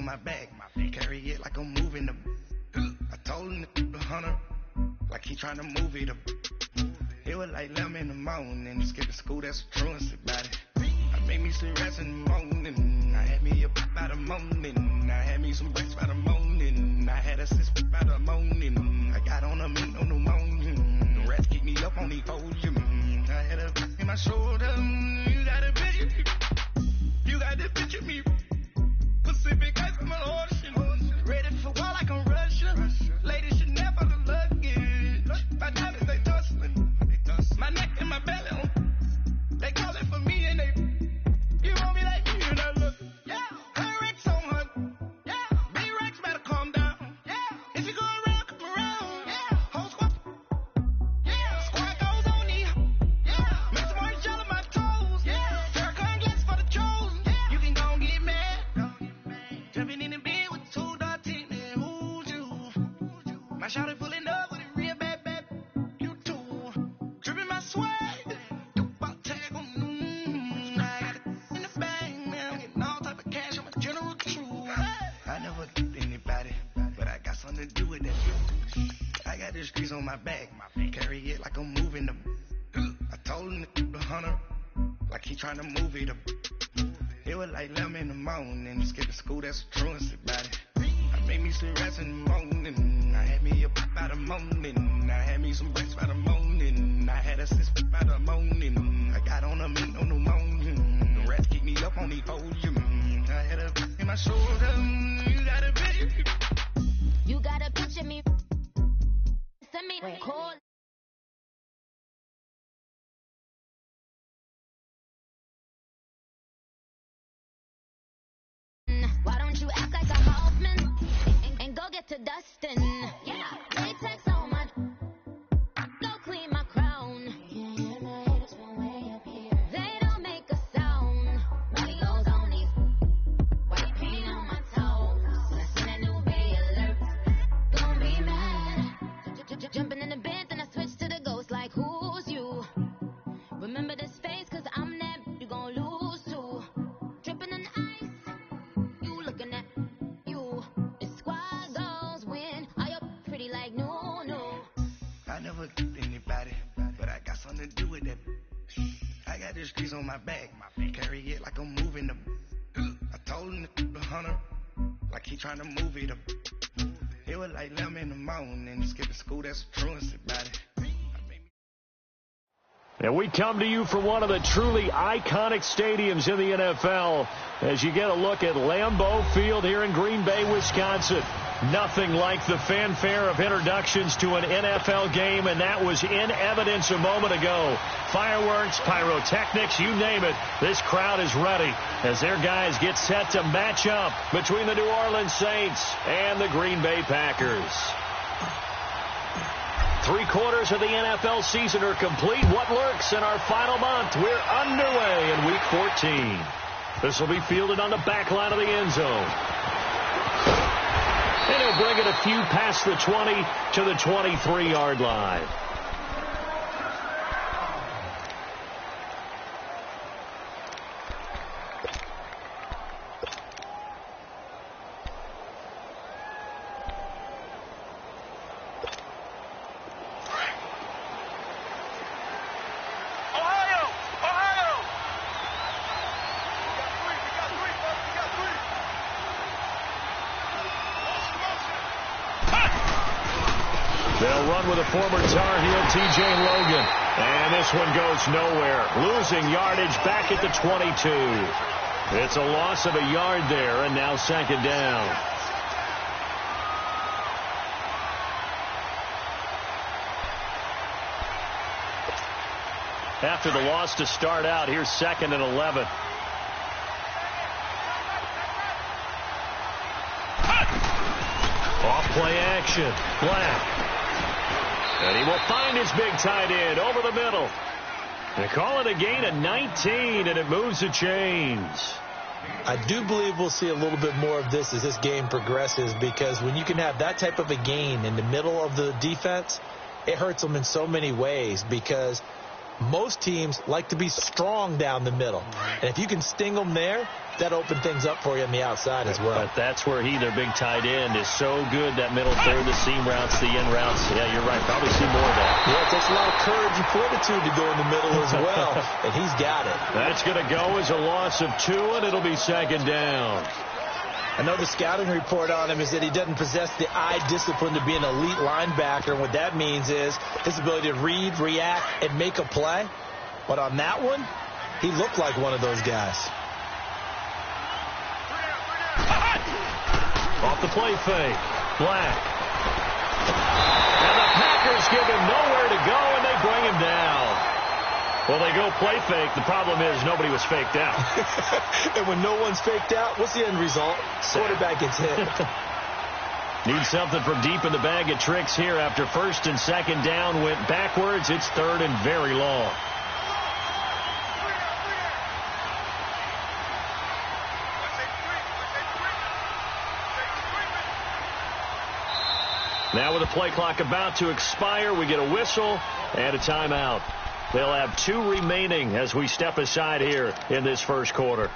on my back. Carry it like I'm moving the. I told him the hunter, like he trying to move it up. It was like 11 in the morning. Skip to school, that's a truancy about it. I made me some rest in the morning. I had me up by the morning. I had me some breaks by the morning. I had a sis by the morning. I got on a meat on the morning. The rats keep me up on the podium. I had a in my shoulder. You got a picture. You got to picture me. Pacific ice from an ocean. Ready for war like I'm Russia. Ladies should never the luggage. My diamonds, they tussling. My neck and my belly. They call it for me and they. You want me like me and I look. Yeah. Her Rex on her. Yeah. B-Rex better calm down. Yeah. If you go around, come around. Yeah. Whole squad. Yeah. Squad goes on me. Yeah. Make some orange gel on my toes. Yeah. Farrakhan glasses for the chosen. Yeah. You can go and get mad. Jumping in the bed with 2 dark teeth. Who's you? My shawty pulling up with a real bad. You too. Dripping my swag. To do with that. I got the streets on my back. Carry it like I'm moving the. I told him the hunter, like he trying to move it up. It was like 11 in the morning. Skip to school, that's a truancy about it. I made me some rest in the morning. I had me up by the morning. I had me some breaks by the morning. I had a sis by the morning. I got on a meat on the morning. The rats keep me up on the podium. I had a in my shoulder. You got a picture. You gotta picture me. Send me call. Why don't you act like a Hoffman and go get to Dustin? Yeah, latex on my. Go clean my crown. Yeah, my haters from way up here. They don't make a sound. Money goes on these. White paint on my toes. I seen that new Bay alert. Don't be mad. Jumping in the bed, then I switch to the ghost like who's you? Remember this face, cause I'm that you gon' lose too. Dripping in ice, you looking at you. The squad goes win. Are you pretty like no? I never did anybody, but I got something to do with that. I got the streets on my back. Carry it like I'm moving the. I told him the hunter, like he trying to move it up. It was like 11 in the morning. Skip to school, that's a truancy about it. And we come to you from one of the truly iconic stadiums in the NFL as you get a look at Lambeau Field here in Green Bay, Wisconsin. Nothing like the fanfare of introductions to an NFL game, and that was in evidence a moment ago. Fireworks, pyrotechnics, you name it. This crowd is ready as their guys get set to match up between the New Orleans Saints and the Green Bay Packers. 3/4 of the NFL season are complete. What lurks in our final month? We're underway in Week 14. This will be fielded on the back line of the end zone. And he'll bring it a few past the 20 to the 23-yard line. They'll run with a former Tar Heel, T.J. Logan. And this one goes nowhere. Losing yardage back at the 22. It's a loss of a yard there, and now second down. After the loss to start out, here's 2nd and 11. Off play action. Black. And he will find his big tight end over the middle. They call it a gain of 19, and it moves the chains. I do believe we'll see a little bit more of this as this game progresses, because when you can have that type of a gain in the middle of the defense, it hurts them in so many ways, because Most teams like to be strong down the middle. And if you can sting them there, that opens things up for you on the outside as well. But that's where their big tight end, is so good. That middle third, the seam routes, the in routes. Yeah, you're right. Probably see more of that. Yeah, it takes a lot of courage and fortitude to go in the middle as well. And he's got it. That's going to go as a loss of 2, and it'll be second down. Another scouting report on him is that he doesn't possess the eye discipline to be an elite linebacker. And what that means is his ability to read, react, and make a play. But on that one, he looked like one of those guys. Off the play fake. Black. And the Packers give him nowhere to go, and they bring him down. Well, they go play fake. The problem is nobody was faked out. And when no one's faked out, what's the end result? Quarterback gets hit. Need something from deep in the bag of tricks here after first and second down went backwards. It's third and very long. Now with the play clock about to expire, we get a whistle and a timeout. They'll have 2 remaining as we step aside here in this first quarter.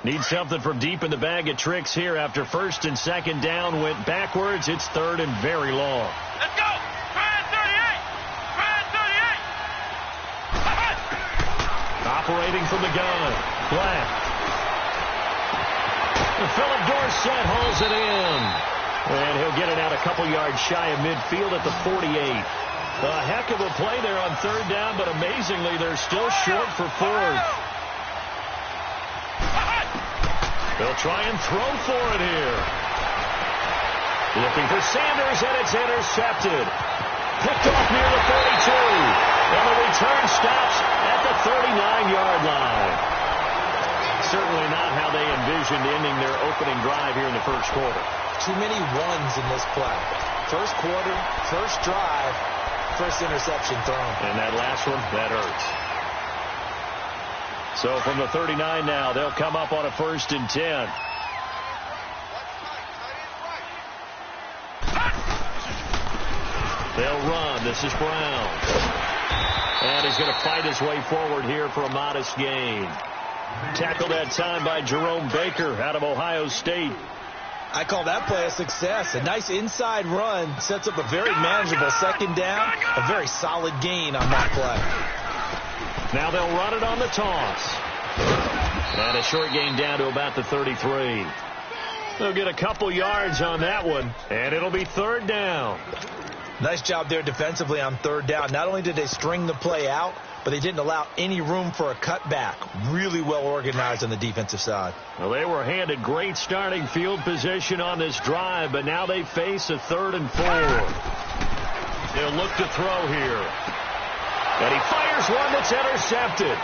Need something from deep in the bag of tricks here after first and second down went backwards. It's third and very long. Let's go! Operating from the gun. Black. Philip Dorsett hauls it in. And he'll get it out a couple yards shy of midfield at the 48. A heck of a play there on third down, but amazingly, they're still short for fourth. They'll try and throw for it here. Looking for Sanders, and it's intercepted. Picked off near the 42. And the return stops at the 39-yard line. Certainly not how they envisioned ending their opening drive here in the first quarter. Too many ones in this play. First quarter, first drive, first interception thrown. And that last one, that hurts. So from the 39 now, they'll come up on a first and 10. They'll run. This is Brown. And he's going to fight his way forward here for a modest gain. Tackled that time by Jerome Baker out of Ohio State. I call that play a success. A nice inside run sets up a very manageable second down. A very solid gain on that play. Now they'll run it on the toss. And a short gain down to about the 33. They'll get a couple yards on that one, and it'll be third down. Nice job there defensively on third down. Not only did they string the play out, but they didn't allow any room for a cutback. Really well organized on the defensive side. Well, they were handed great starting field position on this drive, but now they face a 3rd and 4. They'll look to throw here. And he fires one that's intercepted.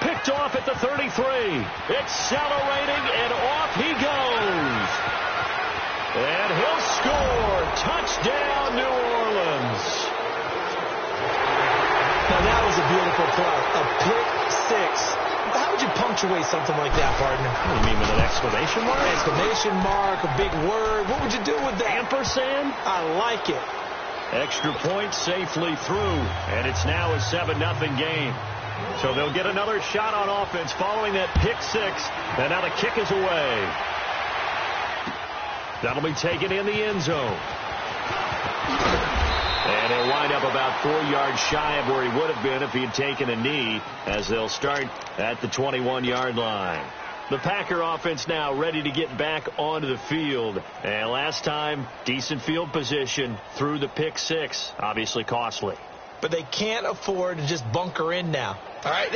Picked off at the 33. Accelerating, and off he goes. And he'll score. Touchdown, New Orleans. Now, that was a beautiful play. A pick six. How would you punctuate something like that, partner? What do you mean, with an exclamation mark? Exclamation mark, a big word. What would you do with that? Ampersand? I like it. Extra point safely through, and it's now a 7-0 game. So they'll get another shot on offense following that pick six, and now the kick is away. That'll be taken in the end zone. And he'll wind up about 4 yards shy of where he would have been if he had taken a knee, as they'll start at the 21-yard line. The Packer offense now ready to get back onto the field. And last time, decent field position through the pick six. Obviously costly. But they can't afford to just bunker in now. All right,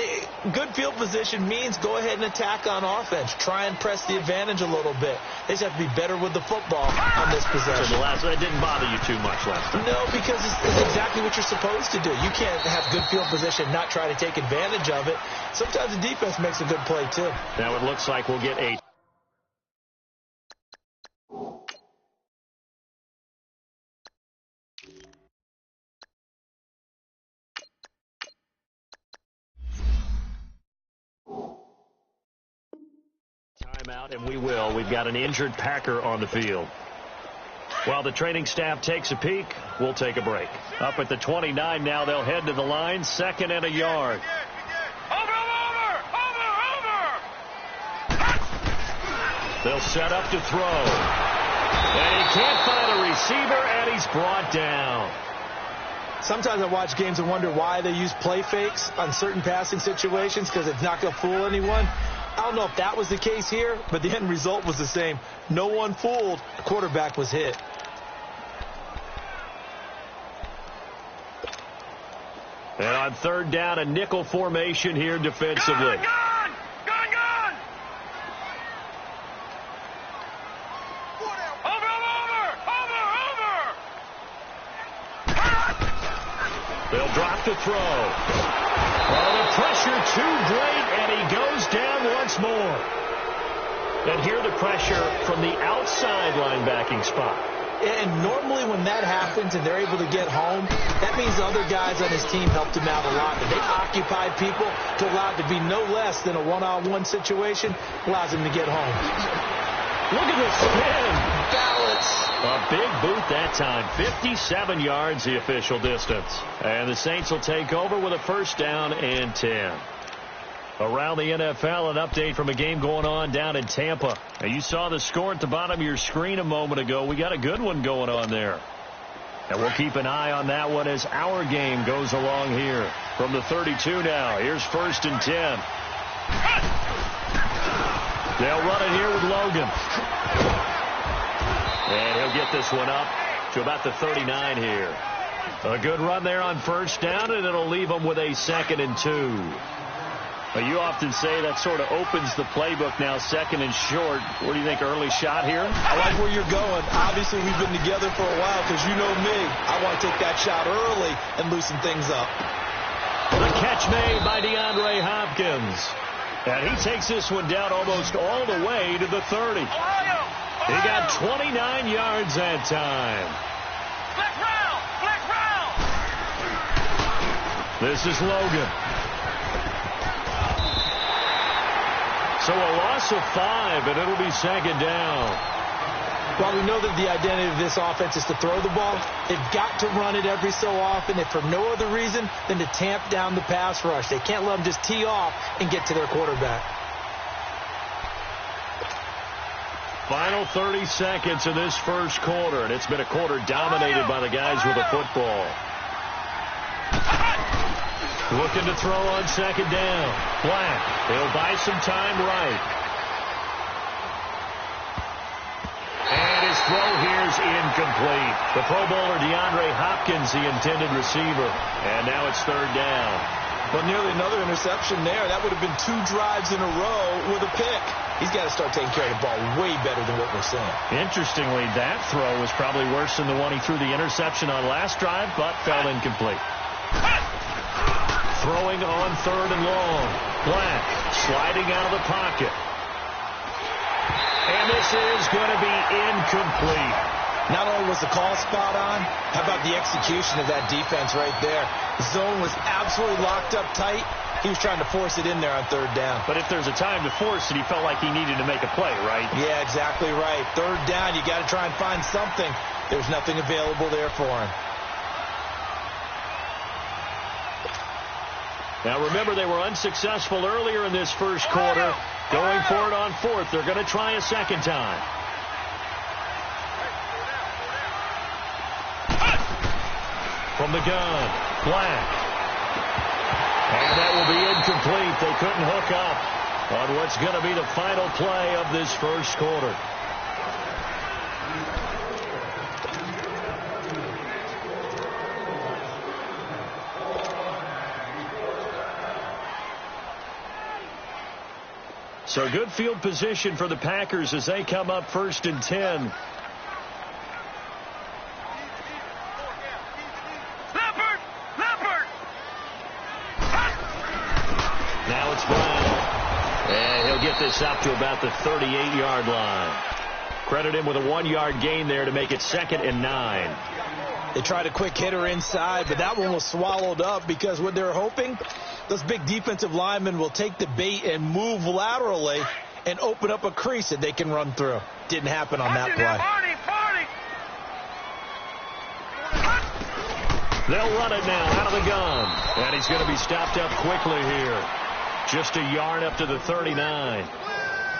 good field position means go ahead and attack on offense. Try and press the advantage a little bit. They just have to be better with the football on this possession. So that didn't bother you too much last time. No, because it's exactly what you're supposed to do. You can't have good field position, not try to take advantage of it. Sometimes the defense makes a good play, too. Now it looks like we'll get a Timeout, and we will. We've got an injured Packer on the field. While the training staff takes a peek, we'll take a break. Up at the 29 now, they'll head to the line, 2nd and a yard. They'll set up to throw. And he can't find a receiver, and he's brought down. Sometimes I watch games and wonder why they use play fakes on certain passing situations, because it's not going to fool anyone. I don't know if that was the case here, but the end result was the same. No one fooled. The quarterback was hit. And on 3rd down, a nickel formation here defensively. They'll drop the throw. Oh, the pressure too great, and he goes down once more. And here the pressure from the outside linebacking spot. And normally when that happens and they're able to get home, that means the other guys on his team helped him out a lot. And they occupied people to allow it to be no less than a one-on-one situation, allows him to get home. Look at the spin. Balance. A big boot that time. 57 yards the official distance. And the Saints will take over with a 1st down and 10. Around the NFL, an update from a game going on down in Tampa. Now, you saw the score at the bottom of your screen a moment ago. We got a good one going on there. And we'll keep an eye on that one as our game goes along here. From the 32 now, here's 1st and 10. They'll run it here with Logan. And he'll get this one up to about the 39 here. A good run there on 1st down, and it'll leave them with a 2nd and 2. Well, you often say that sort of opens the playbook now, 2nd and short. What do you think, early shot here? I like where you're going. Obviously, we've been together for a while because you know me. I want to take that shot early and loosen things up. The catch made by DeAndre Hopkins. And he takes this one down almost all the way to the 30. He got 29 yards that time. This is Logan. So a loss of 5, and it'll be 2nd down. While we know that the identity of this offense is to throw the ball, they've got to run it every so often, if for no other reason than to tamp down the pass rush. They can't let them just tee off and get to their quarterback. Final 30 seconds of this 1st quarter, and it's been a quarter dominated by the guys with the football. Looking to throw on 2nd down. Black. He'll buy some time right. And his throw here's incomplete. The Pro Bowler DeAndre Hopkins, the intended receiver. And now it's 3rd down. But nearly another interception there. That would have been 2 drives in a row with a pick. He's got to start taking care of the ball way better than what we're seeing. Interestingly, that throw was probably worse than the one he threw the interception on last drive, but fell incomplete. Throwing on 3rd and long. Black sliding out of the pocket. And this is going to be incomplete. Not only was the call spot on, how about the execution of that defense right there? The zone was absolutely locked up tight. He was trying to force it in there on 3rd down. But if there's a time to force it, he felt like he needed to make a play, right? Yeah, exactly right. 3rd down, you got to try and find something. There's nothing available there for him. Now, remember, they were unsuccessful earlier in this 1st quarter. Going for it on 4th. They're going to try a 2nd time. From the gun, Black. And that will be incomplete. They couldn't hook up on what's going to be the final play of this 1st quarter. So good field position for the Packers as they come up 1st and 10. Now it's Brown. And he'll get this up to about the 38-yard line. Credit him with a 1-yard gain there to make it 2nd and 9. They tried a quick hitter inside, but that one was swallowed up because what they're hoping, those big defensive linemen will take the bait and move laterally and open up a crease that they can run through. Didn't happen on that play. They'll run it now out of the gun. And he's going to be stopped up quickly here. Just a yard up to the 39.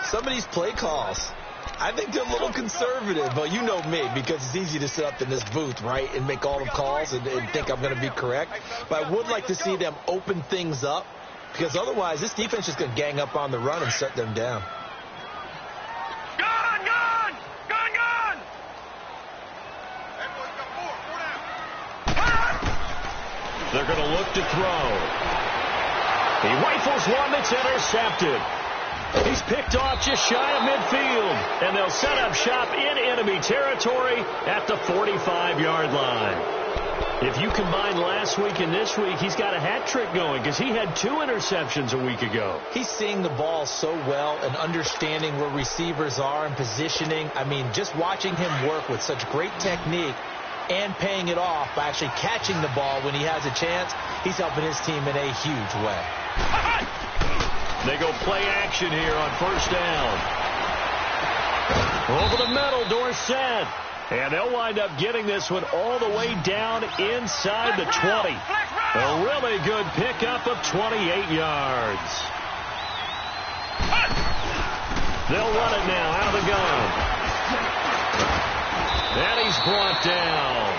Some of these play calls, I think they're a little conservative. But you know me, because it's easy to sit up in this booth, right, and make all the calls and think I'm going to be correct. But I would like to see them open things up, because otherwise this defense is going to gang up on the run and shut them down. They're going to look to throw. He rifles one that's intercepted. He's picked off just shy of midfield. And they'll set up shop in enemy territory at the 45-yard line. If you combine last week and this week, he's got a hat trick going because he had 2 interceptions a week ago. He's seeing the ball so well and understanding where receivers are and positioning. I mean, just watching him work with such great technique and paying it off by actually catching the ball when he has a chance, he's helping his team in a huge way. They go play action here on first down. Over the middle, Dorsett. And they'll wind up getting this one all the way down inside the 20. A really good pickup of 28 yards. They'll run it now out of the gun. And he's brought down.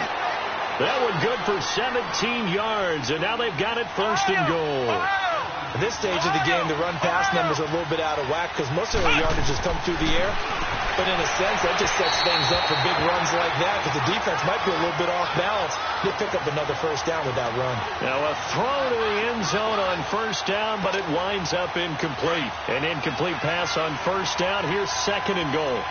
That one good for 17 yards, and now they've got it first and goal. At this stage of the game, the run-pass numbers are a little bit out of whack because most of their yardage has come through the air. But in a sense, that just sets things up for big runs like that because the defense might be a little bit off balance. They pick up another first down with that run. Now a throw to the end zone on first down, but it winds up incomplete. An incomplete pass on first down. Here's second and goal.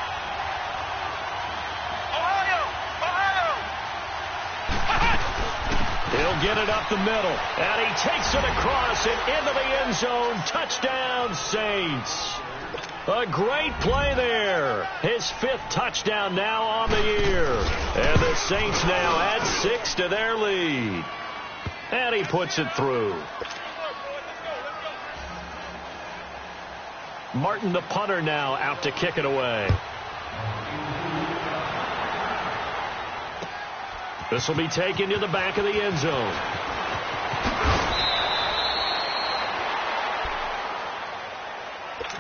He'll get it up the middle, and he takes it across and into the end zone. Touchdown, Saints. A great play there. His 5th touchdown now on the year. And the Saints now add 6 to their lead. And he puts it through. Martin, the punter, now out to kick it away. This will be taken to the back of the end zone.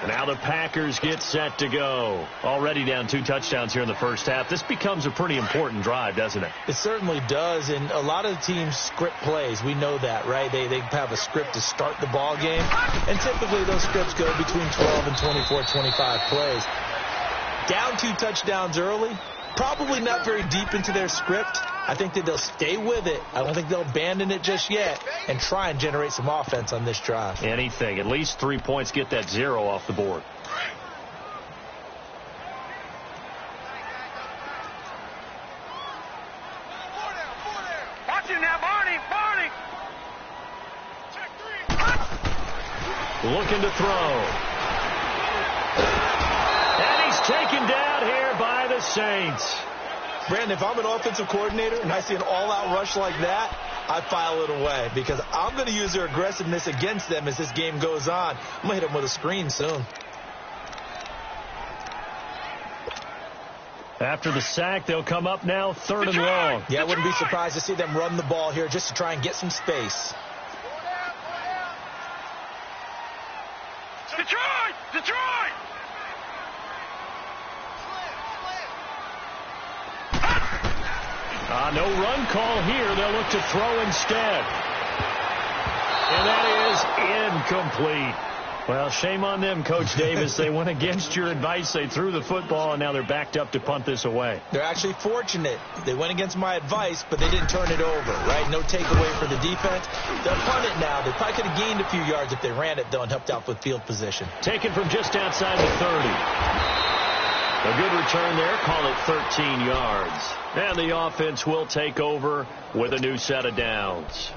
Now the Packers get set to go. Already down 2 touchdowns here in the first half. This becomes a pretty important drive, doesn't it? It certainly does, and a lot of teams script plays. We know that, right? They have a script to start the ball game, and typically those scripts go between 12 and 24, 25 plays. Down 2 touchdowns early, probably not very deep into their script. I think that they'll stay with it. I don't think they'll abandon it just yet and try and generate some offense on this drive. Anything. At least 3 points, get that 0 off the board. Watch him now, Barney. Looking to throw. And he's taken down here by the Saints. Brandon, if I'm an offensive coordinator and I see an all-out rush like that, I file it away because I'm going to use their aggressiveness against them as this game goes on. I'm going to hit them with a screen soon. After the sack, they'll come up now 3rd and long. Yeah, I wouldn't be surprised to see them run the ball here just to try and get some space. Detroit! No run call here. They'll look to throw instead. And that is incomplete. Well, shame on them, Coach Davis. They went against your advice. They threw the football, and now they're backed up to punt this away. They're actually fortunate. They went against my advice, but they didn't turn it over, right? No takeaway for the defense. They'll punt it now. They probably could have gained a few yards if they ran it, though, and helped out with field position. Taken from just outside the 30. A good return there. Call it 13 yards. And the offense will take over with a new set of downs.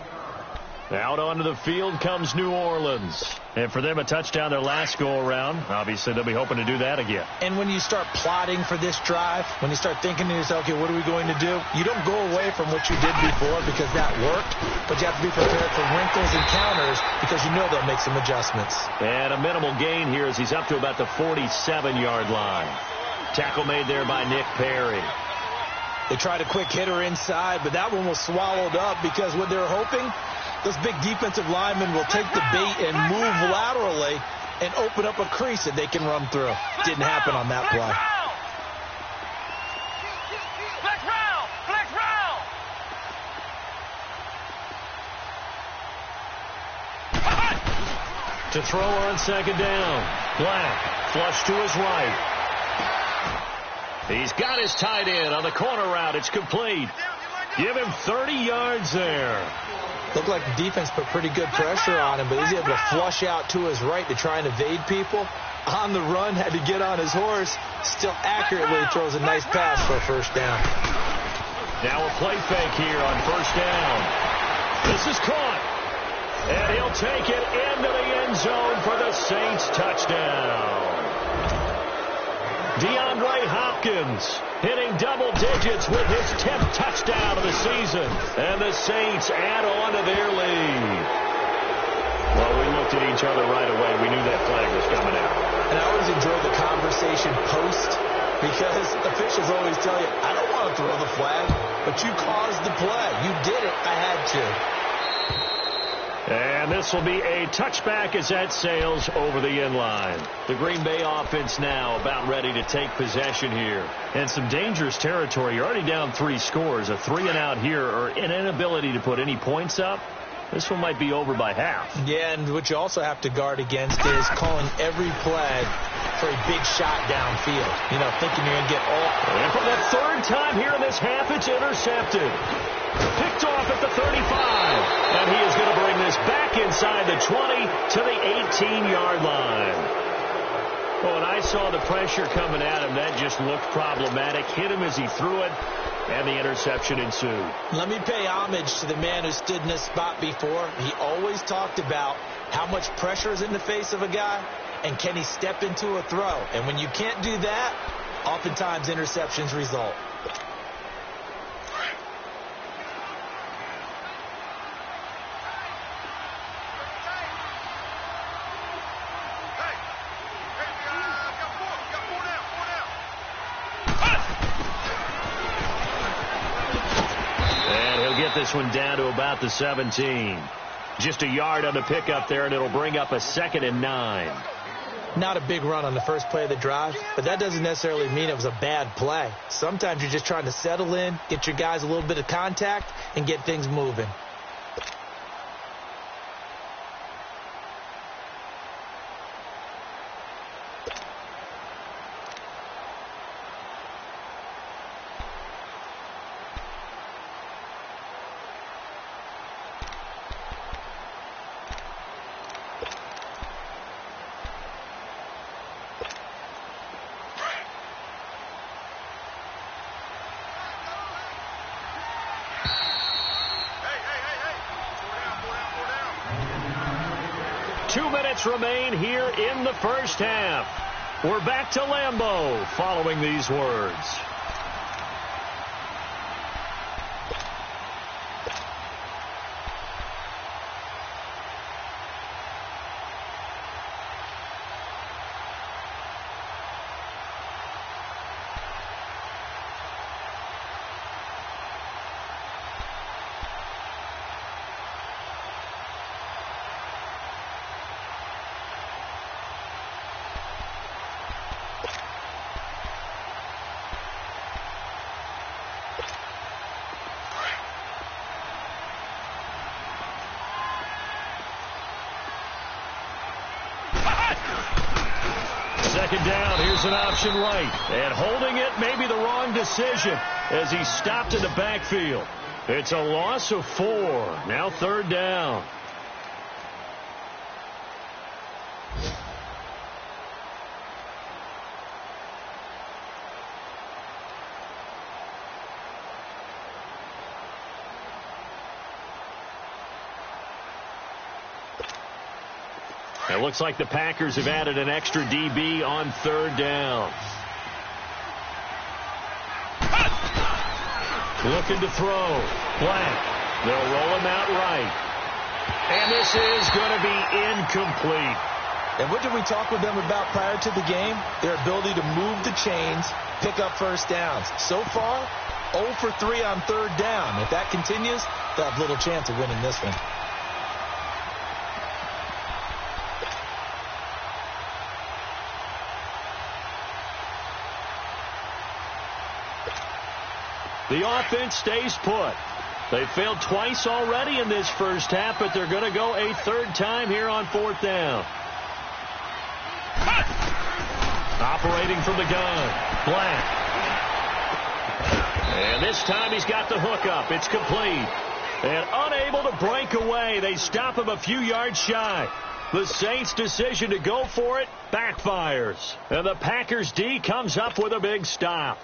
Out onto the field comes New Orleans. And for them, a touchdown their last go-around. Obviously, they'll be hoping to do that again. And when you start plotting for this drive, when you start thinking to yourself, okay, what are we going to do? You don't go away from what you did before because that worked, but you have to be prepared for wrinkles and counters because you know they'll make some adjustments. And a minimal gain here as he's up to about the 47-yard line. Tackle made there by Nick Perry. They tried a quick hitter inside, but that one was swallowed up because what they were hoping, those big defensive linemen will take the bait and move laterally and open up a crease that they can run through. Didn't happen on that play. To throw on second down. Black, flush to his right. He's got his tight end on the corner route. It's complete. Give him 30 yards there. Looked like the defense put pretty good pressure on him, but he's able to flush out to his right to try and evade people. On the run, had to get on his horse. Still accurately throws a nice pass for a first down. Now a play fake here on first down. This is caught. And he'll take it into the end zone for the Saints touchdown. DeAndre Hopkins hitting double digits with his 10th touchdown of the season. And the Saints add on to their lead. Well, we looked at each other right away. We knew that flag was coming out. And I always enjoy the conversation post because officials always tell you, I don't want to throw the flag, but you caused the play. You did it. I had to. And this will be a touchback as that sails over the end line. The Green Bay offense now about ready to take possession here. And some dangerous territory. You're already down 3 scores. A 3-and-out here or an inability to put any points up. This one might be over by half. Yeah, and what you also have to guard against is calling every play for a big shot downfield. You know, thinking you're going to get all... And for the third time here in this half, it's intercepted. Picked off at the 35. And he is going to bring this back inside the 20 to the 18-yard line. Well, when I saw the pressure coming at him, that just looked problematic. Hit him as he threw it, and the interception ensued. Let me pay homage to the man who stood in this spot before. He always talked about how much pressure is in the face of a guy, and can he step into a throw. And when you can't do that, oftentimes interceptions result. This one down to about the 17. Just a yard on the pickup there, and it'll bring up a 2nd and 9. Not a big run on the first play of the drive, but that doesn't necessarily mean it was a bad play. Sometimes you're just trying to settle in, get your guys a little bit of contact, and get things moving. Remain here in the first half. We're back to Lambeau following these words. Second down, here's an option right. And holding it may be the wrong decision as he stopped in the backfield. It's a loss of 4. Now 3rd down. It looks like the Packers have added an extra DB on third down. Looking to throw. Blank. They'll roll him out right. And this is going to be incomplete. And what did we talk with them about prior to the game? Their ability to move the chains, pick up first downs. So far, 0 for 3 on third down. If that continues, they'll have little chance of winning this one. The offense stays put. They failed twice already in this first half, but they're going to go a third time here on fourth down. Operating from the gun. Blank. And this time he's got the hook up. It's complete. And unable to break away. They stop him a few yards shy. The Saints' decision to go for it backfires. And the Packers D comes up with a big stop.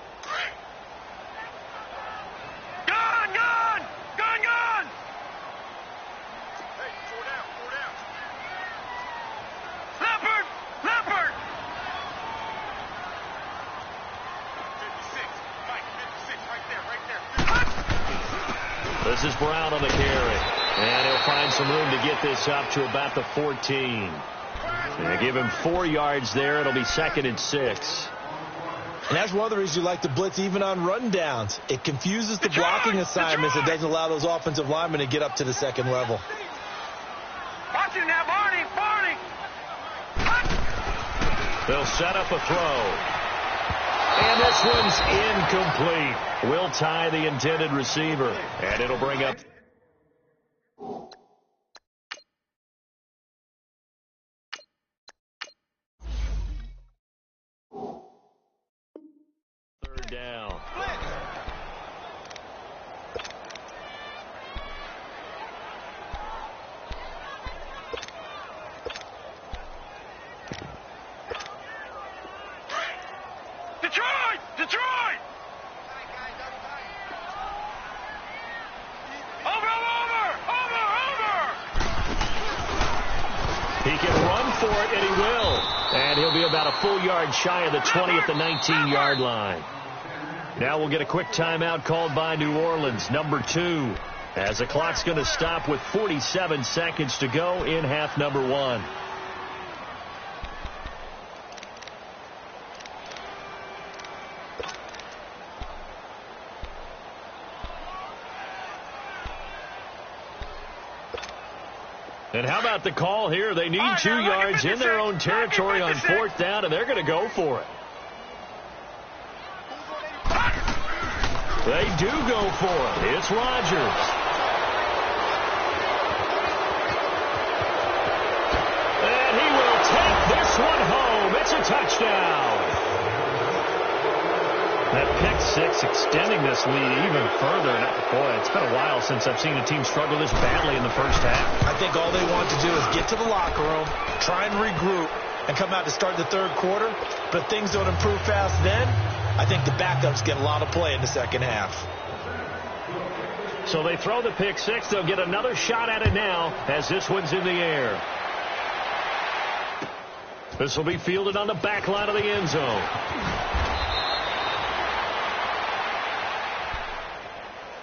This is Brown on the carry. And he'll find some room to get this up to about the 14. They give him 4 yards there. It'll be 2nd and 6. And that's one of the reasons you like to blitz even on rundowns. It confuses the blocking assignments. It doesn't allow those offensive linemen to get up to the second level. Watch him now, Barney. They'll set up a throw. And this one's incomplete. Will tie the intended receiver. And it'll bring up third down. Detroit! Over! He can run for it, and he will. And he'll be about a full yard shy of the 20 at the 19-yard line. Now we'll get a quick timeout called by New Orleans, number 2, as the clock's going to stop with 47 seconds to go in half number 1. And how about the call here? They need 2 yards in their own territory on fourth down, and they're going to go for it. They do go for it. It's Rodgers. And he will take this one home. It's a touchdown. That pick six extending this lead even further. Boy, it's been a while since I've seen a team struggle this badly in the first half. I think all they want to do is get to the locker room, try and regroup, and come out to start the third quarter. But if things don't improve fast then, I think the backups get a lot of play in the second half. So they throw the pick six. They'll get another shot at it now as this one's in the air. This will be fielded on the back line of the end zone.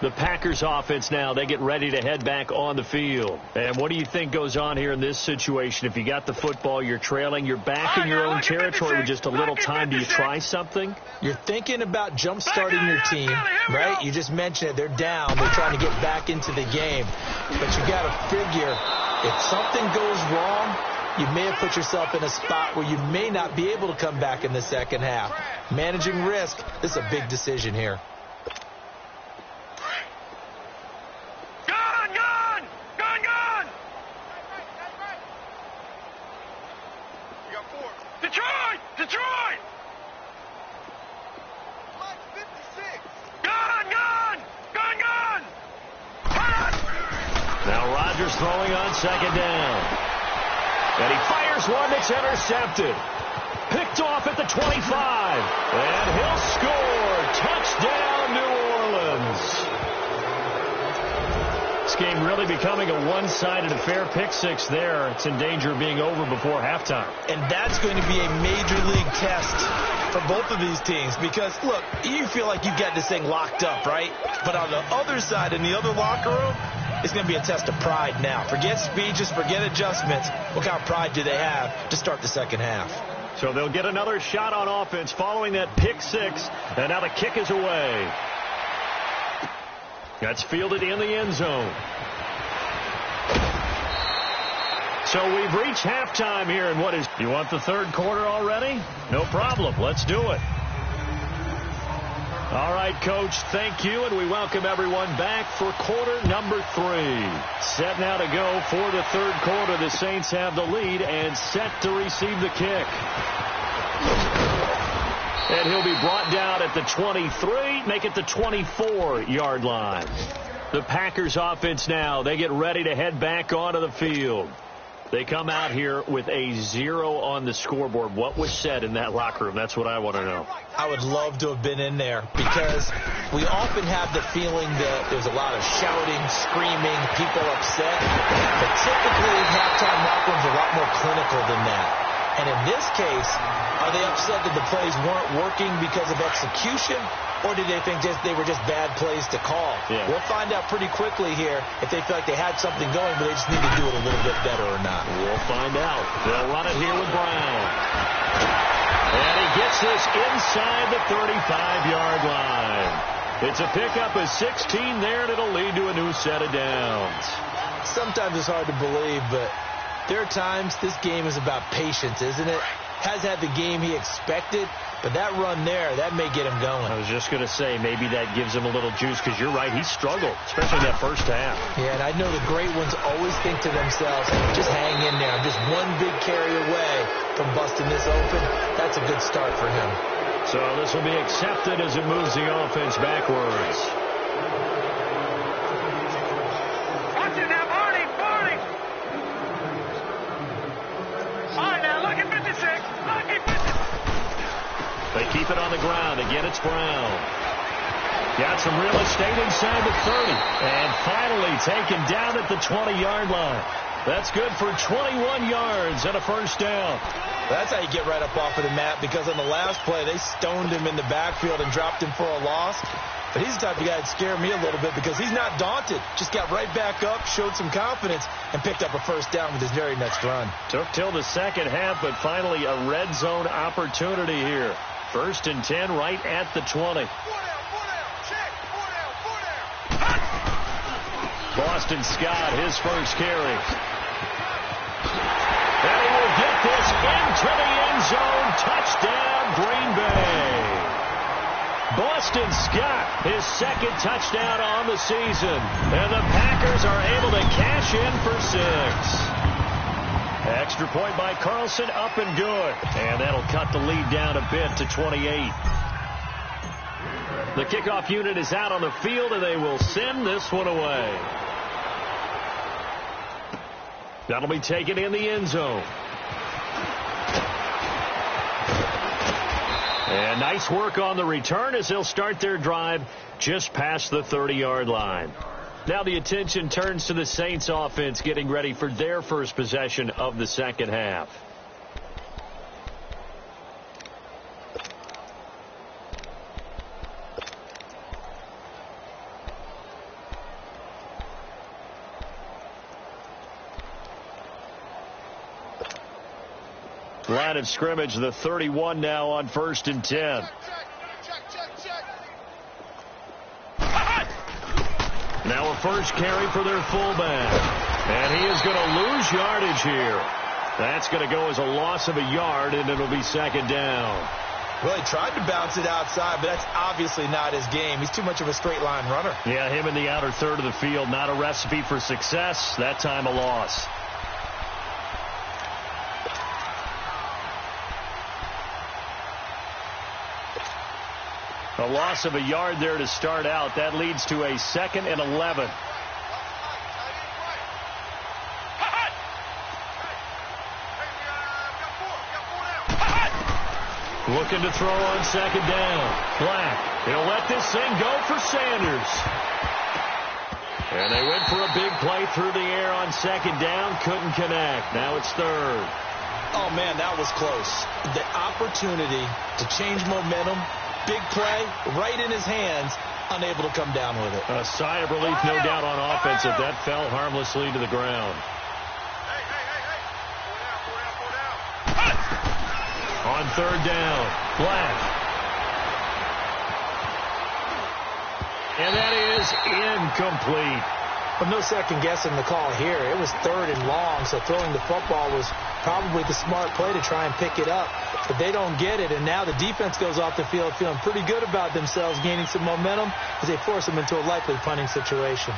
The Packers offense now, they get ready to head back on the field. And what do you think goes on here in this situation? If you got the football, you're trailing, you're back in your own territory with just a little time. Do you try something? You're thinking about jump-starting your team, right? You just mentioned it. They're down. They're trying to get back into the game. But you got to figure if something goes wrong, you may have put yourself in a spot where you may not be able to come back in the second half. Managing risk, this is a big decision here. Detroit! Like 56. Gun! Now Rodgers throwing on second down. And he fires one that's intercepted. Picked off at the 25. And he'll score. Touchdown, New Orleans. It's game really becoming a one-sided affair. Pick 6 there. It's in danger of being over before halftime. And that's going to be a major league test for both of these teams because, look, you feel like you've got this thing locked up, right? But on the other side, in the other locker room, it's going to be a test of pride now. Forget speeches, forget adjustments. What kind of pride do they have to start the second half? So they'll get another shot on offense following that pick 6, and now the kick is away. That's fielded in the end zone. So we've reached halftime here in what is, you want the third quarter already? No problem. Let's do it. All right, Coach, thank you, and we welcome everyone back for quarter number 3. Set now to go for the third quarter. The Saints have the lead and set to receive the kick. And he'll be brought down at the 23, make it the 24-yard line. The Packers offense now, they get ready to head back onto the field. They come out here with a 0 on the scoreboard. What was said in that locker room? That's what I want to know. I would love to have been in there because we often have the feeling that there's a lot of shouting, screaming, people upset. But typically, halftime locker rooms are a lot more clinical than that. And in this case, are they upset that the plays weren't working because of execution, or did they think they were just bad plays to call? Yeah. We'll find out pretty quickly here if they feel like they had something going, but they just need to do it a little bit better or not. We'll find out. They'll run it here with Brown. And he gets this inside the 35-yard line. It's a pickup of 16 there, and it'll lead to a new set of downs. Sometimes it's hard to believe, but there are times this game is about patience, isn't it? Has had the game he expected, but that run there, that may get him going. I was just going to say, maybe that gives him a little juice, because you're right, he struggled, especially that first half. Yeah, and I know the great ones always think to themselves, just hang in there. I'm just one big carry away from busting this open. That's a good start for him. So this will be accepted as it moves the offense backwards. Watch it now, Barney! All right, now, look at 56. Look at 56. They keep it on the ground. Again, it's Brown. Got some real estate inside the 30. And finally taken down at the 20-yard line. That's good for 21 yards and a first down. That's how you get right up off of the mat, because on the last play, they stoned him in the backfield and dropped him for a loss. But he's the type of guy that scared me a little bit because he's not daunted. Just got right back up, showed some confidence, and picked up a first down with his very next run. Took till the second half, but finally a red zone opportunity here. 1st and 10 right at the 20. Boston Scott, his first carry. And he will get this into the end zone. Touchdown, Green Bay. Boston Scott, his second touchdown on the season. And the Packers are able to cash in for 6. Extra point by Carlson, up and good. And that'll cut the lead down a bit to 28. The kickoff unit is out on the field, and they will send this one away. That'll be taken in the end zone. And nice work on the return as they'll start their drive just past the 30-yard line. Now the attention turns to the Saints offense getting ready for their first possession of the second half. Line of scrimmage, the 31 now on 1st and 10. Now a first carry for their fullback. And he is going to lose yardage here. That's going to go as a loss of a yard, and it'll be second down. Well, he tried to bounce it outside, but that's obviously not his game. He's too much of a straight line runner. Yeah, him in the outer third of the field, not a recipe for success. That time a loss. A loss of a yard there to start out. That leads to a 2nd and 11. Looking to throw on second down. Black. He'll let this thing go for Sanders. And they went for a big play through the air on second down. Couldn't connect. Now it's third. Oh, man, that was close. The opportunity to change momentum, big play, right in his hands, unable to come down with it. A sigh of relief, no doubt, on offense if that fell harmlessly to the ground. On third down, Black. And that is incomplete. But no second guessing the call here. It was third and long, so throwing the football was probably the smart play to try and pick it up. But they don't get it, and now the defense goes off the field feeling pretty good about themselves, gaining some momentum as they force them into a likely punting situation.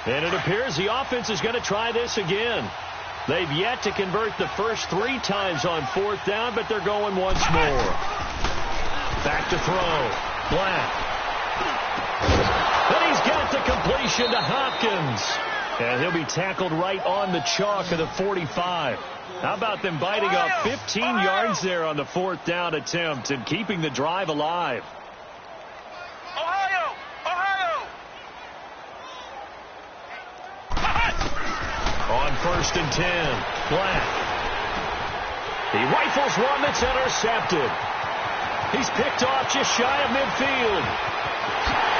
And it appears the offense is going to try this again. They've yet to convert the first 3 times on fourth down, but they're going once more. Back to throw. Black. And he's got the completion to Hopkins. And he'll be tackled right on the chalk of the 45. How about them biting off 15 yards there on the fourth down attempt and keeping the drive alive? On first and 10, Black. He rifles one that's intercepted. He's picked off just shy of midfield.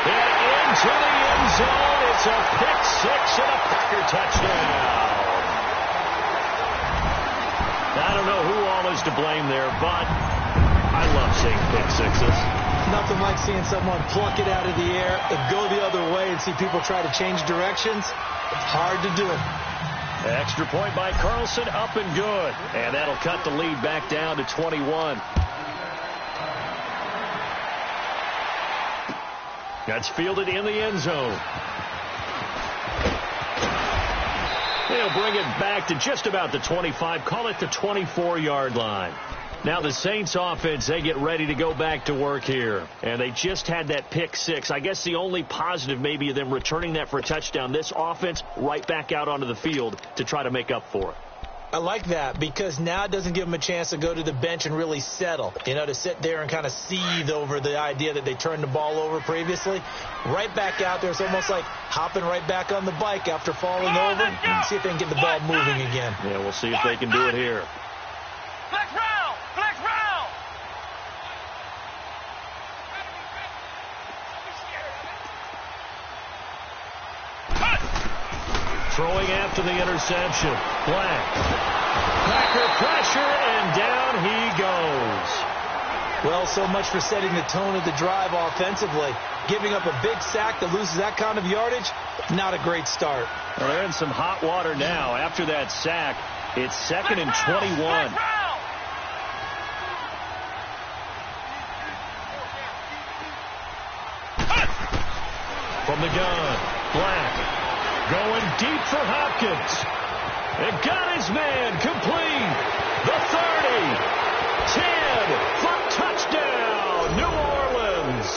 And into the end zone. It's a pick six and a Packer touchdown. I don't know who all is to blame there, but I love seeing pick sixes. Nothing like seeing someone pluck it out of the air and go the other way and see people try to change directions. It's hard to do. Extra point by Carlson, up and good. And that'll cut the lead back down to 21. That's fielded in the end zone. They'll bring it back to just about the 25, call it the 24-yard line. Now the Saints offense, they get ready to go back to work here. And they just had that pick six. I guess the only positive maybe of them returning that for a touchdown. This offense right back out onto the field to try to make up for it. I like that because now it doesn't give them a chance to go to the bench and really settle. You know, to sit there and kind of seethe over the idea that they turned the ball over previously. Right back out there. It's almost like hopping right back on the bike after falling over and see if they can get the ball moving again. Yeah, we'll see if they can do it here. Flex round! Flex round! Throwing after the interception. Black. Packer pressure, and down he goes. Well, so much for setting the tone of the drive offensively. Giving up a big sack that loses that kind of yardage, not a great start. Well, they're in some hot water now. After that sack, it's 2nd and 21. From the gun, Black. Going deep for Hopkins. And got his man complete. The 30. 10 for touchdown. New Orleans.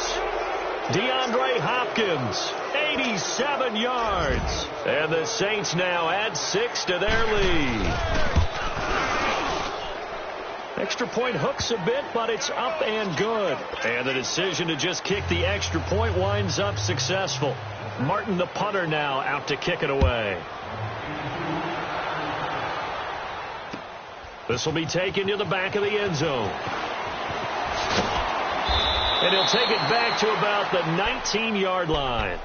DeAndre Hopkins, 87 yards. And the Saints now add 6 to their lead. Extra point hooks a bit, but it's up and good. And the decision to just kick the extra point winds up successful. Martin, the punter, now out to kick it away. This will be taken to the back of the end zone. And he'll take it back to about the 19-yard line.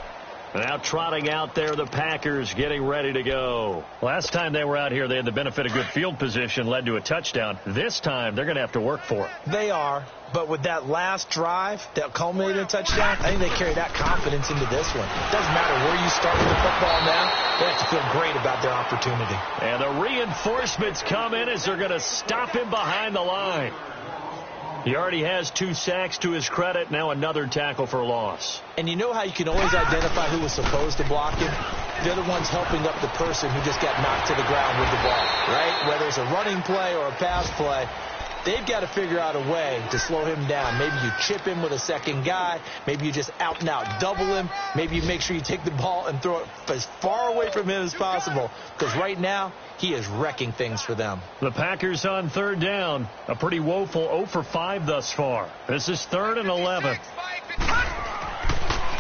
Now trotting out there, the Packers getting ready to go. Last time they were out here, they had the benefit of good field position, led to a touchdown. This time, they're going to have to work for it. They are, but with that last drive that culminated in a touchdown, I think they carry that confidence into this one. It doesn't matter where you start with the football now. They have to feel great about their opportunity. And the reinforcements come in as they're going to stop him behind the line. He already has 2 sacks to his credit. Now another tackle for loss. And you know how you can always identify who was supposed to block him? They're the ones helping up the person who just got knocked to the ground with the ball, right? Whether it's a running play or a pass play, They've got to figure out a way to slow him down. Maybe you chip him with a second guy. Maybe you just out and out double him. Maybe you make sure you take the ball and throw it as far away from him as possible. Because right now, he is wrecking things for them. The Packers on third down. A pretty woeful 0 for 5 thus far. This is 3rd and 11.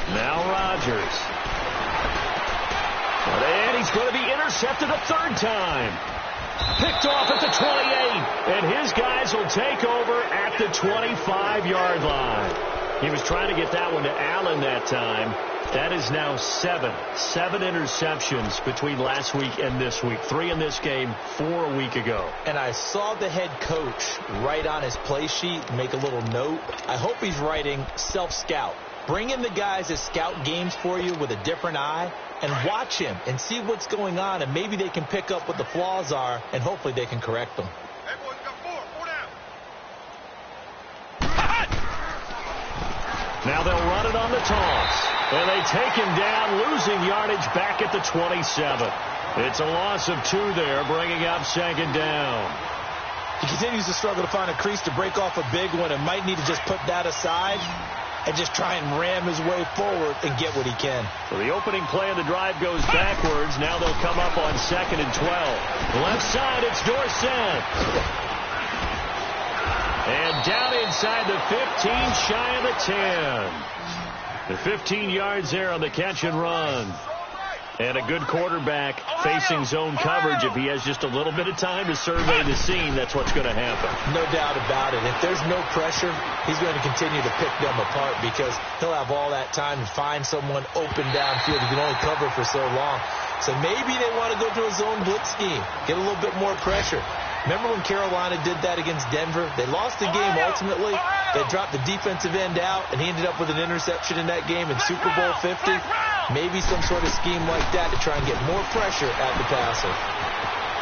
Now Rodgers. And he's going to be intercepted a third time. Picked off at the 28. And his guys will take over at the 25-yard line. He was trying to get that one to Allen that time. That is now 7 interceptions between last week and this week. 3 in this game, 4 a week ago. And I saw the head coach write on his play sheet, make a little note. I hope he's writing self-scout. Bring in the guys that scout games for you with a different eye and watch him and see what's going on, and maybe they can pick up what the flaws are, and hopefully they can correct them. Hey, boys, got 4 down. Now they'll run it on the toss. And they take him down, losing yardage back at the 27. It's a loss of 2 there, bringing up 2nd down. He continues to struggle to find a crease to break off a big one and might need to just put that aside and just try and ram his way forward and get what he can. So the opening play of the drive goes backwards. Now they'll come up on 2nd and 12. Left side, it's Dorsett. And down inside the 15, shy of the 10. The 15 yards there on the catch and run. And a good quarterback facing zone coverage. If he has just a little bit of time to survey the scene, that's what's going to happen. No doubt about it. If there's no pressure, he's going to continue to pick them apart because he'll have all that time to find someone open downfield. He can only cover for so long. So maybe they want to go to a zone blitz scheme, get a little bit more pressure. Remember when Carolina did that against Denver? They lost the game ultimately. They dropped the defensive end out, and he ended up with an interception in that game in Super Bowl 50. Maybe some sort of scheme like that to try and get more pressure at the passer.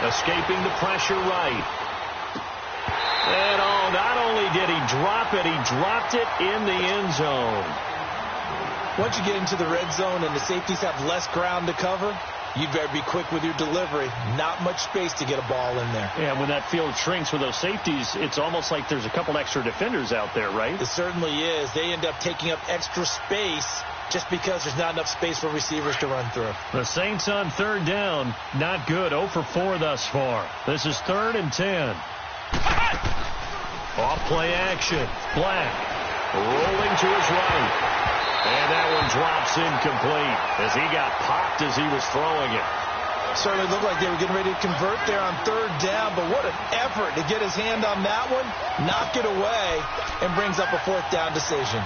Escaping the pressure right. And not only did he drop it, he dropped it in the end zone. Once you get into the red zone and the safeties have less ground to cover, you better be quick with your delivery. Not much space to get a ball in there. Yeah, when that field shrinks with those safeties, it's almost like there's a couple extra defenders out there, right? It certainly is. They end up taking up extra space just because there's not enough space for receivers to run through. The Saints on third down, not good. 0 for 4 thus far. This is 3rd and 10. Off play action. Black rolling to his right. And that one drops incomplete as he got popped as he was throwing it. Certainly looked like they were getting ready to convert there on third down, but what an effort to get his hand on that one, knock it away, and brings up a 4th down decision.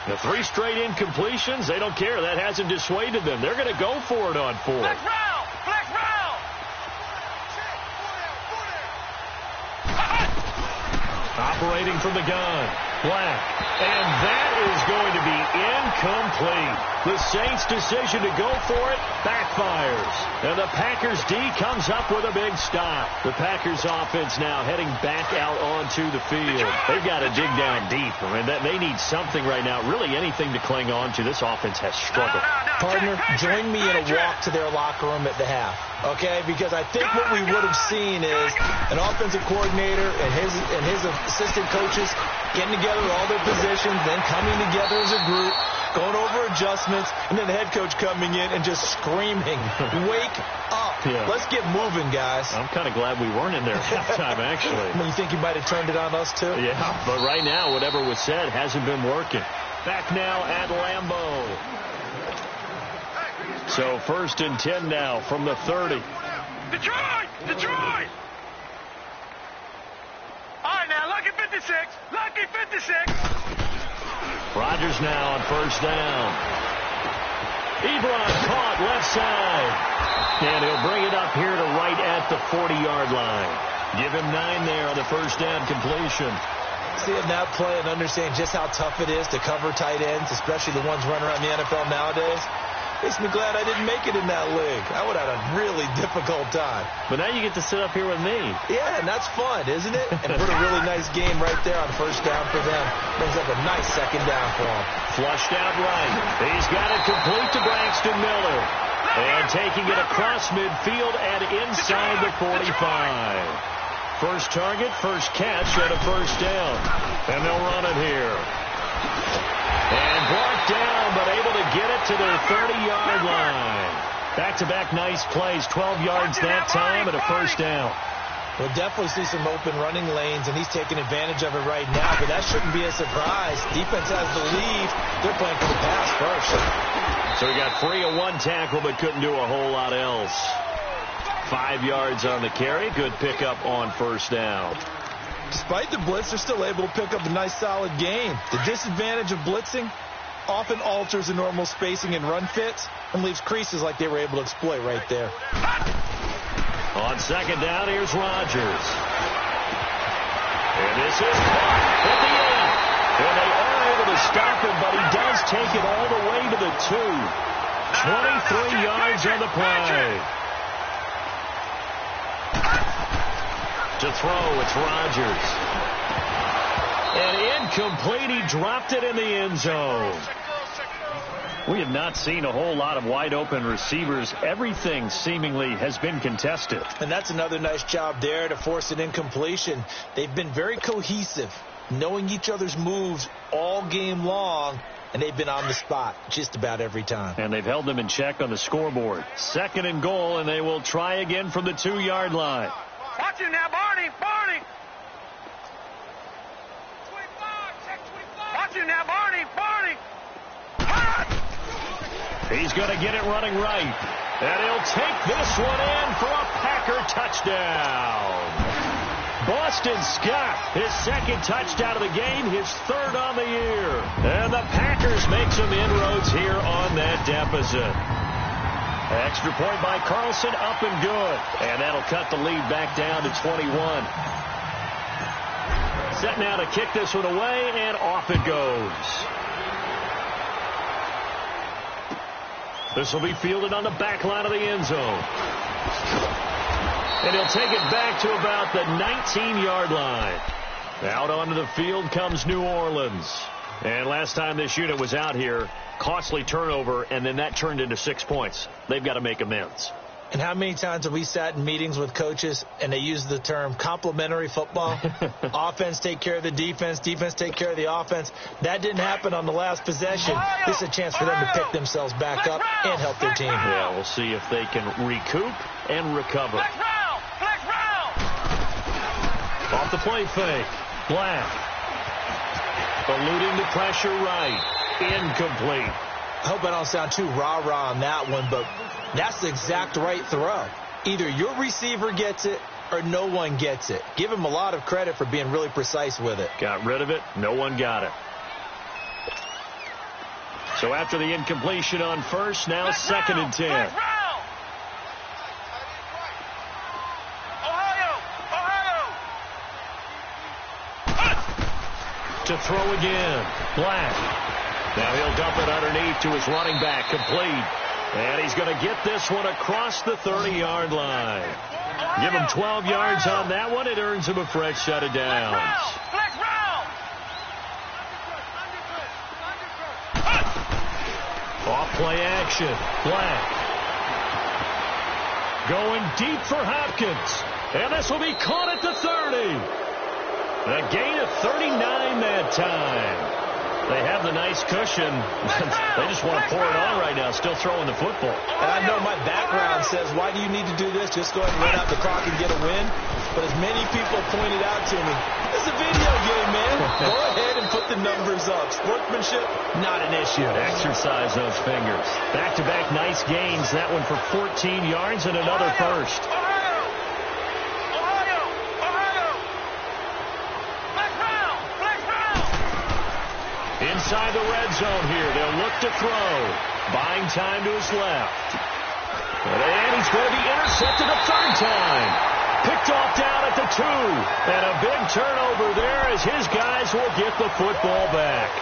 The 3 straight incompletions, they don't care. That hasn't dissuaded them. They're going to go for it on 4th. Flex round! Flex round! Operating from the gun. Black. And that is going to be incomplete. The Saints' decision to go for it backfires. And the Packers D comes up with a big stop. The Packers offense now heading back out onto the field. They've got to dig down deep. I mean, they need something right now. Really anything to cling on to. This offense has struggled. Partner, join me in a walk to their locker room at the half. Okay? Because I think what we would have seen is an offensive coordinator and his assistant coaches getting together with all their positions, then coming together as a group, going over adjustments, and then the head coach coming in and just screaming, wake up. Yeah. Let's get moving, guys. I'm kind of glad we weren't in there at halftime, actually. I mean, you think you might have turned it on us, too? Yeah, but right now, whatever was said hasn't been working. Back now at Lambeau. So 1st and 10 now from the 30. Detroit! Detroit! All right, now, lucky 56. Lucky 56. Rodgers now on 1st down. Ebron caught left side. And he'll bring it up here to right at the 40-yard line. Give him 9 there on the 1st down completion. Seeing that play and understand just how tough it is to cover tight ends, especially the ones running around the NFL nowadays. Makes me glad I didn't make it in that league. I would have had a really difficult time. But now you get to sit up here with me. Yeah, and that's fun, isn't it? And put a really nice game right there on first down for them. Brings up a nice second down for them. Flushed out right. He's got it complete to Braxton Miller. And taking it across midfield and inside the 45. First target, first catch, and a first down. And they'll run it here. And blocked down, but able to get it to their 30-yard line. Back-to-back nice plays, 12 yards that time and a first down. We'll definitely see some open running lanes, and he's taking advantage of it right now, but that shouldn't be a surprise. Defense has the lead. They're playing for the pass first. So he got free of one tackle, but couldn't do a whole lot else. 5 yards on the carry. Good pickup on first down. Despite the blitz, they're still able to pick up a nice, solid gain. The disadvantage of blitzing often alters the normal spacing and run fits and leaves creases like they were able to exploit right there. On second down, here's Rodgers. And this is caught at the end. And they are able to stop him, but he does take it all the way to the 2. 23 yards on the play. To throw, it's Rodgers. And incomplete, he dropped it in the end zone. We have not seen a whole lot of wide open receivers. Everything seemingly has been contested. And that's another nice job there to force an incompletion. They've been very cohesive, knowing each other's moves all game long, and they've been on the spot just about every time. And they've held them in check on the scoreboard. Second and goal, and they will try again from the 2-yard line. Watch him now, Barney. Barney. 25. Watch him now, Barney. Barney. He's going to get it running right. And he'll take this one in for a Packer touchdown. Boston Scott, his second touchdown of the game, his third on the year. And the Packers make some inroads here on that deficit. Extra point by Carlson, up and good. And that'll cut the lead back down to 21. Set now to kick this one away, and off it goes. This will be fielded on the back line of the end zone. And he'll take it back to about the 19-yard line. Out onto the field comes New Orleans. And last time this unit was out here, costly turnover, and then that turned into 6 points. They've got to make amends. And how many times have we sat in meetings with coaches and they use the term complementary football? Offense take care of the defense, defense take care of the offense. That didn't happen on the last possession. This is a chance for them to pick themselves back up and help their team. Yeah, we'll see if they can recoup and recover. Off the play fake. Black. Eluding the pressure right. Incomplete. I hope I don't sound too rah-rah on that one, but that's the exact right throw. Either your receiver gets it or no one gets it. Give him a lot of credit for being really precise with it. Got rid of it. No one got it. So after the incompletion on first, now second and 10. To throw again. Black. Now he'll dump it underneath to his running back, complete. And he's going to get this one across the 30-yard line. Give him 12 yards on that one. It earns him a fresh set of downs. Off play action. Black. Going deep for Hopkins. And this will be caught at the 30. A gain of 39 that time. They have the nice cushion. They just want to pour it on right now, still throwing the football. And I know my background says, why do you need to do this? Just go ahead and run out the clock and get a win. But as many people pointed out to me, it's a video game, man. Go ahead and put the numbers up. Sportsmanship, not an issue. Exercise those fingers. Back-to-back nice gains. That one for 14 yards and another first. Inside the red zone here. They'll look to throw. Buying time to his left. And he's going to be intercepted a third time. Picked off down at the 2. And a big turnover there as his guys will get the football back.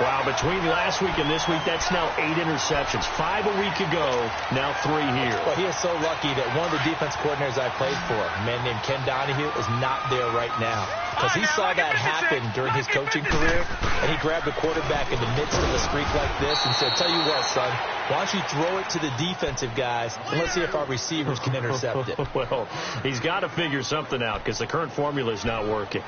Wow, between last week and this week, that's now 8 interceptions. 5 a week ago, now 3 here. Well, he is so lucky that one of the defense coordinators I played for, a man named Ken Donahue, is not there right now. Because he saw that happen during his coaching career, and he grabbed the quarterback in the midst of a streak like this and said, tell you what, son, why don't you throw it to the defensive guys, and let's see if our receivers can intercept it. Well, he's got to figure something out because the current formula is not working.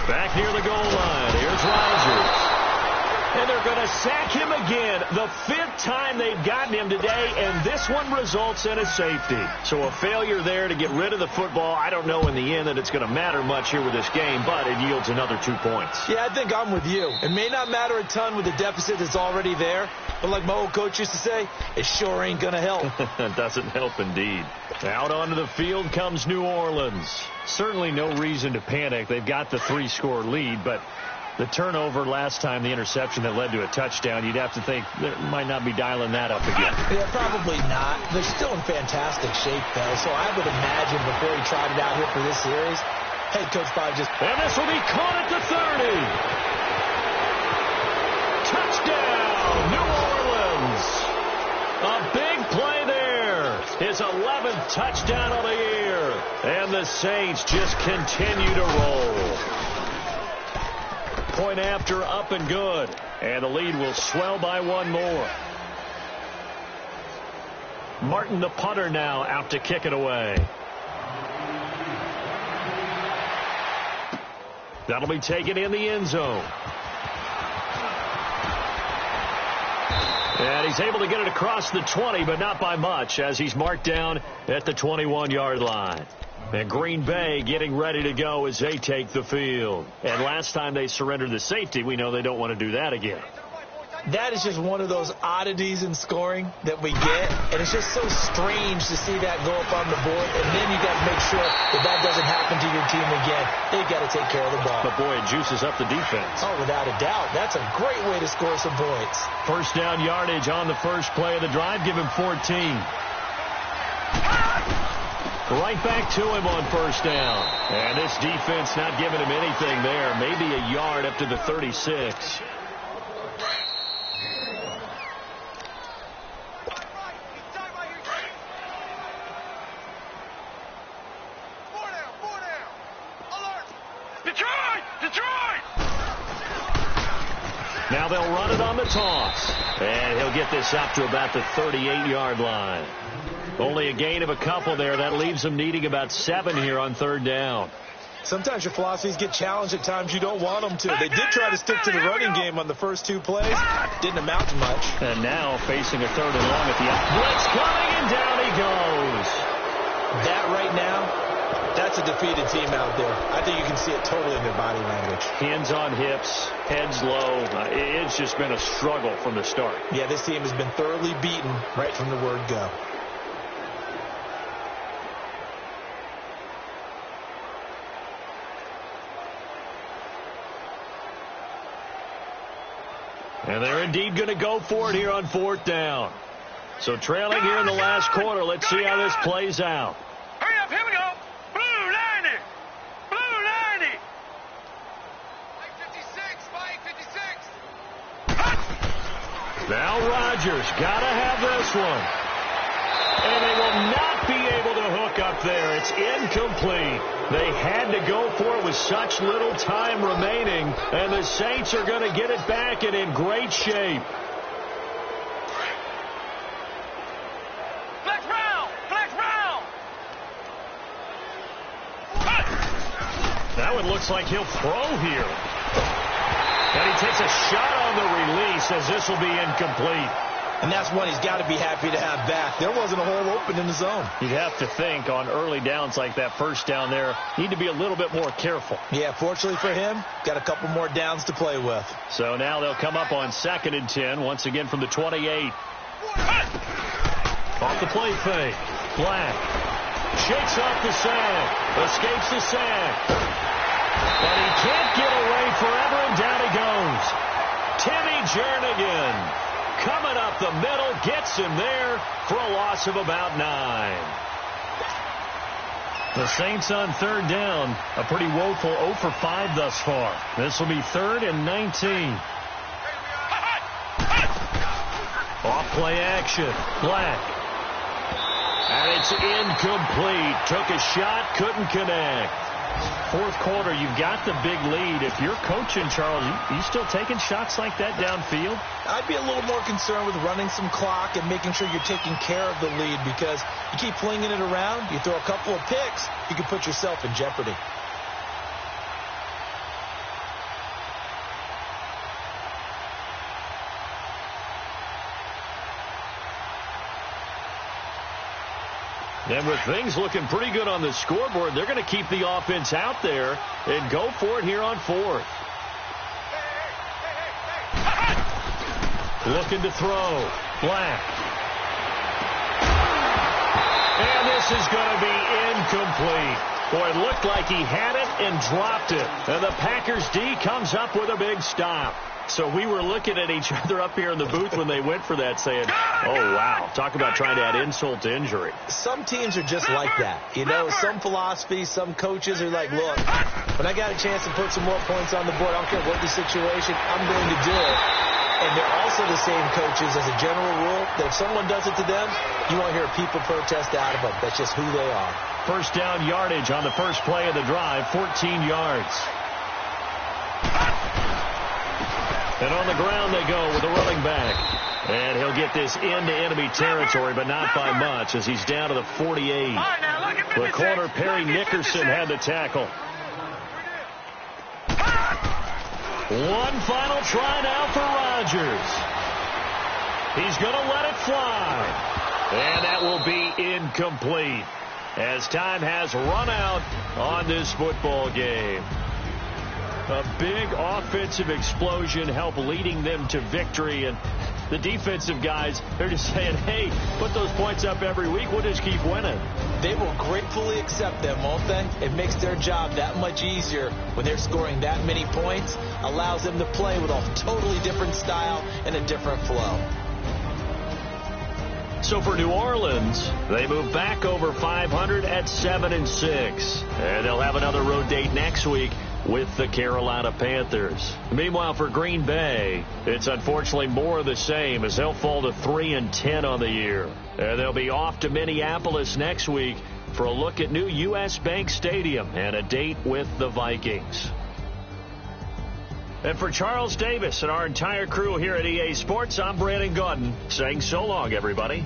Back near the goal line. Here's Rodgers. And they're going to sack him again. The 5th time they've gotten him today, and this one results in a safety. So a failure there to get rid of the football. I don't know in the end that it's going to matter much here with this game, but it yields another 2 points. Yeah, I think I'm with you. It may not matter a ton with the deficit that's already there, but like my old coach used to say, it sure ain't going to help. It doesn't help indeed. Out onto the field comes New Orleans. Certainly no reason to panic. They've got the 3-score lead, but the turnover last time, the interception that led to a touchdown, you'd have to think they might not be dialing that up again. Yeah, probably not. They're still in fantastic shape, though, so I would imagine before he tried it out here for this series, head coach probably just... And this will be caught at the 30. Touchdown, New Orleans. A big play there. His 11th touchdown of the year. And the Saints just continue to roll. Point after, up and good. And the lead will swell by 1 more. Martin, the punter, now out to kick it away. That'll be taken in the end zone. And he's able to get it across the 20, but not by much, as he's marked down at the 21-yard line. And Green Bay getting ready to go as they take the field. And last time they surrendered the safety, we know they don't want to do that again. That is just one of those oddities in scoring that we get, and it's just so strange to see that go up on the board, and then you got to make sure that that doesn't happen to your team again. They've got to take care of the ball. But boy, it juices up the defense. Oh, without a doubt. That's a great way to score some points. First down yardage on the first play of the drive. Give him 14. Right back to him on first down. And this defense not giving him anything there. Maybe a yard up to the 36. Now they'll run it on the toss. And he'll get this up to about the 38-yard line. Only a gain of a couple there. That leaves them needing about 7 here on third down. Sometimes your philosophies get challenged at times you don't want them to. They did try to stick to the running game on the first 2 plays. Didn't amount to much. And now facing a 3rd and long at the out. Blitz coming, and down he goes. That right now, that's a defeated team out there. I think you can see it totally in their body language. Hands on hips, heads low. It's just been a struggle from the start. Yeah, this team has been thoroughly beaten right from the word go. And they're indeed going to go for it here on 4th down. So trailing here in the last quarter. Let's see how this plays out. Hurry up, here we go. Blue 90. Blue 90. 56. Now Rodgers got to have this one. And they will not be able to hook up there. It's incomplete. They had to go for it with such little time remaining. And the Saints are going to get it back and in great shape. Flex round. Flex round. That one looks like he'll throw here. And he takes a shot on the release as this will be incomplete. And that's one he's got to be happy to have back. There wasn't a hole open in the zone. You'd have to think on early downs like that first down there, need to be a little bit more careful. Yeah, fortunately for him, got a couple more downs to play with. So now they'll come up on 2nd and 10, once again from the 28. Off the play fake. Black. Shakes off the sack. Escapes the sack. But he can't get away forever, and down he goes. Timmy Jernigan coming up the middle, gets him there for a loss of about 9. The Saints on third down. A pretty woeful 0 for 5 thus far. This will be 3rd and 19. Off play action. Black. And it's incomplete. Took a shot, couldn't connect. Fourth quarter, you've got the big lead. If you're coaching, Charles, you still taking shots like that downfield? I'd be a little more concerned with running some clock and making sure you're taking care of the lead, because you keep flinging it around, you throw a couple of picks, you can put yourself in jeopardy. And with things looking pretty good on the scoreboard, they're going to keep the offense out there and go for it here on 4th. Looking to throw. Black. And this is going to be incomplete. Boy, it looked like he had it and dropped it. And the Packers D comes up with a big stop. So we were looking at each other up here in the booth when they went for that, saying, oh, wow, talk about trying to add insult to injury. Some teams are just like that. You know, some philosophies, some coaches are like, look, when I got a chance to put some more points on the board, I don't care what the situation, I'm going to do it. And they're also the same coaches as a general rule that if someone does it to them, you won't hear people protest out of them. That's just who they are. First down yardage on the first play of the drive, 14 yards. And on the ground they go with a running back. And he'll get this into enemy territory, but not by much, as he's down to the 48. The corner, Perry Nickerson, had the tackle. One final try now for Rodgers. He's going to let it fly. And that will be incomplete, as time has run out on this football game. A big offensive explosion helped leading them to victory. And the defensive guys, they're just saying, hey, put those points up every week. We'll just keep winning. They will gratefully accept them, won't they? It makes their job that much easier when they're scoring that many points. Allows them to play with a totally different style and a different flow. So for New Orleans, they move back over 500 at 7-6. And they'll have another road date next week with the Carolina Panthers. Meanwhile, for Green Bay, it's unfortunately more of the same, as they'll fall to 3-10 on the year. And they'll be off to Minneapolis next week for a look at new U.S. Bank Stadium and a date with the Vikings. And for Charles Davis and our entire crew here at EA Sports, I'm Brandon Gaudin saying so long, everybody.